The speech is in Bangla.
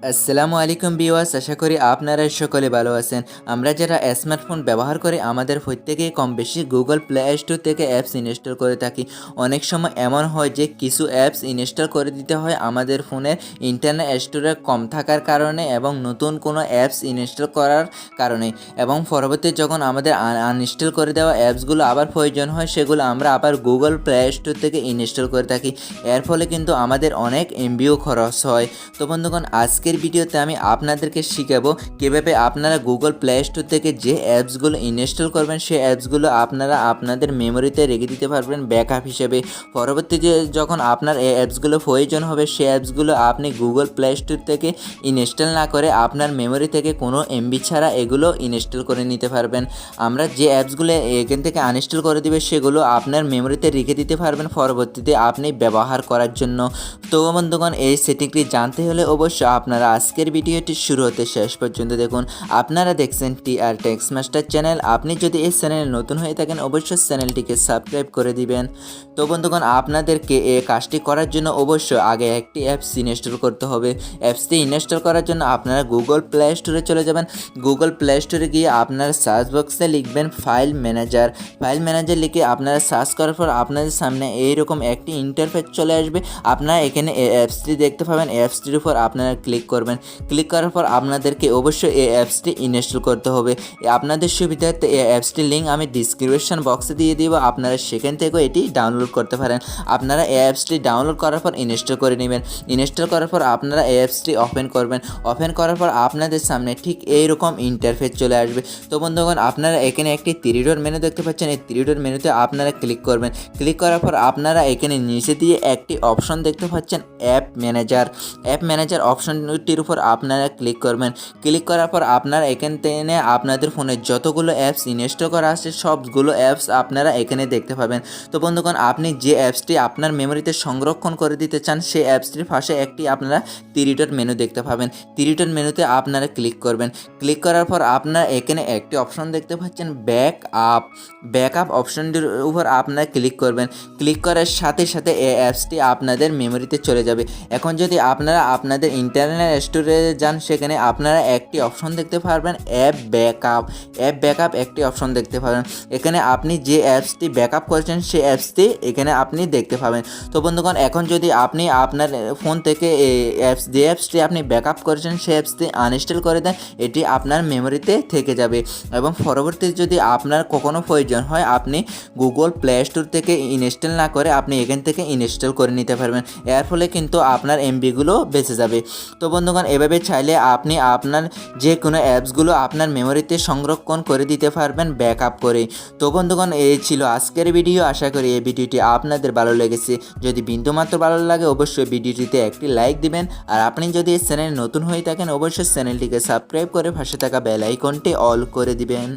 আসসালামু আলাইকুম ভিউয়ার্স, আশা করি আপনারা সকলে ভালো আছেন। আমরা যারা স্মার্টফোন ব্যবহার করি আমাদের প্রত্যেকেই কম বেশি গুগল প্লে স্টোর থেকে অ্যাপস ইনস্টল করে থাকি। অনেক সময় এমন হয় যে কিছু অ্যাপস ইনস্টল করে দিতে হয় আমাদের ফোনের ইন্টারনেট স্টোরেজ কম থাকার কারণে এবং নতুন কোনো অ্যাপস ইনস্টল করার কারণে, এবং পরবর্তী যখন আমাদের আনইনস্টল করে দেওয়া অ্যাপসগুলো আবার প্রয়োজন হয় সেগুলো আমরা আবার গুগল প্লে স্টোর থেকে ইনস্টল করে থাকি। এর ফলে কিন্তু আমাদের অনেক এমবিও খরচ হয়। তো বন্ধুগণ, আজকের ভিডিওতে আমি আপনাদেরকে শিখাবো কিভাবে আপনারা গুগল প্লে স্টোর থেকে যে অ্যাপসগুলো ইনস্টল করবেন সেই অ্যাপসগুলো আপনারা আপনাদের মেমোরিতে রেখে দিতে পারবেন ব্যাকআপ হিসেবে। পরবর্তীতে যখন আপনার এই অ্যাপসগুলো প্রয়োজন হবে সেই অ্যাপসগুলো আপনি গুগল প্লে স্টোর থেকে ইনস্টল না করে আপনার মেমোরি থেকে কোনো এমবি ছাড়া এগুলো ইনস্টল করে নিতে পারবেন। আমরা যে অ্যাপসগুলো এখান থেকে আনইনস্টল করে দিবে সেগুলো আপনার মেমোরিতে রেখে দিতে পারবেন পরবর্তীতে আপনি ব্যবহার করার জন্য। তো বন্ধুগণ, এই সেটিংটি জানতে হলে অবশ্যই আপনারা আজকের ভিডিওটি শুরু হতে শেষ পর্যন্ত দেখুন। আপনারা দেখছেন টিআর টেক্স মাস্টার চ্যানেল। আপনি যদি এই চ্যানেলে নতুন হয়ে থাকেন অবশ্যই চ্যানেলটিকে সাবস্ক্রাইব করে দিবেন। তো বন্ধুগণ, আপনাদেরকে এই কাজটি করার জন্য অবশ্যই আগে একটি অ্যাপস ইনস্টল করতে হবে। অ্যাপসটি ইনস্টল করার জন্য আপনারা গুগল প্লে স্টোরে চলে যাবেন। গুগল প্লে স্টোরে গিয়ে আপনারা সার্চ বক্সে লিখবেন ফাইল ম্যানেজার। ফাইল ম্যানেজার লিখে আপনারা সার্চ করার পর আপনাদের সামনে এইরকম একটি ইন্টারফেস চলে আসবে। আপনারা এখানে এই অ্যাপসটি দেখতে পাবেন। অ্যাপসটির উপর আপনারা ক্লিক করবেন। ক্লিক করার পর আপনাদেরকে অবশ্যই এই অ্যাপসটি ইনস্টল করতে হবে। আপনাদের সুবিধার্থে এই অ্যাপসটির লিঙ্ক আমি ডিসক্রিপশন বক্সে দিয়ে দিব, আপনারা সেখান থেকেও এটি ডাউনলোড করতে পারেন। আপনারা এই অ্যাপসটি ডাউনলোড করার পর ইনস্টল করে নেবেন। ইনস্টল করার পর আপনারা এই অ্যাপসটি ওপেন করবেন। ওপেন করার পর আপনাদের সামনে ঠিক এইরকম ইন্টারফেস চলে আসবে। তো বন্ধুগণ, আপনারা এখানে একটি 3 ডট মেনু দেখতে পাচ্ছেন। এই 3 ডট মেনুতে আপনারা ক্লিক করবেন। ক্লিক করার পর আপনারা এখানে নিচে দিয়ে একটি অপশন দেখতে পাচ্ছেন অ্যাপ ম্যানেজার। অ্যাপ ম্যানেজার অপশনটির উপর আপনারা ক্লিক করবেন। ক্লিক করার পর আপনারা এখান থেকে আপনাদের ফোনে যতগুলো অ্যাপস ইনস্টল করা আছে সবগুলো অ্যাপস আপনারা এখানে দেখতে পাবেন। তো বন্ধুগণ, আপনি যে অ্যাপসটি আপনার মেমোরিতে সংরক্ষণ করে দিতে চান সেই অ্যাপসটির পাশে একটি আপনারা 3 ডট মেনু দেখতে পাবেন। 3 ডট মেনুতে আপনারা ক্লিক করবেন। ক্লিক করার পর আপনারা এখানে একটি অপশন দেখতে পাচ্ছেন ব্যাকআপ। ব্যাকআপ অপশনটির উপর আপনারা ক্লিক করবেন। ক্লিক করার সাথে সাথে এই অ্যাপসটি আপনাদের মেমোরিতে চলে যাবে। এখন যদি আপনারা আপনাদের ইন্টারনেট স্টোরেজে যান সেখানে আপনারা একটি অপশন দেখতে পারবেন অ্যাপ ব্যাকআপ। অ্যাপ ব্যাকআপ একটি অপশন দেখতে পাবেন। এখানে আপনি যে অ্যাপসটি ব্যাকআপ করেছেন সেই অ্যাপসটি এখানে আপনি দেখতে পাবেন। তো বন্ধুগণ, এখন যদি আপনি আপনার ফোন থেকে যে অ্যাপসটি আপনি ব্যাকআপ করেছেন সেই অ্যাপসটি আনইনস্টল করে দেন, এটি আপনার মেমোরিতে থেকে যাবে এবং পরবর্তীতে যদি আপনার কখনো প্রয়োজন হয় আপনি গুগল প্লে স্টোর থেকে ইনস্টল না করে আপনি এখান থেকে ইনস্টল করে নিতে পারবেন। এর ফলে কিন্তু আপনার এমবিগুলো বেঁচে যাবে। তো বন্ধুগণ, এভাবে চাইলে আপনি আপনার যে কোনো অ্যাপসগুলো আপনার মেমোরিতে সংরক্ষণ করে দিতে পারবেন ব্যাকআপ করে। তো বন্ধুগণ, এই ছিল আজকের ভিডিও। আশা করি এই ভিডিওটি আপনাদের ভালো লেগেছে। যদি বিন্দুমাত্র ভালো লাগে অবশ্যই ভিডিওটিতে একটি লাইক দিবেন। আর আপনি যদি এই চ্যানেলে নতুন হয়ে থাকেন অবশ্যই চ্যানেলটিকে সাবস্ক্রাইব করে পাশে থাকা বেল আইকনটি অল করে দিবেন।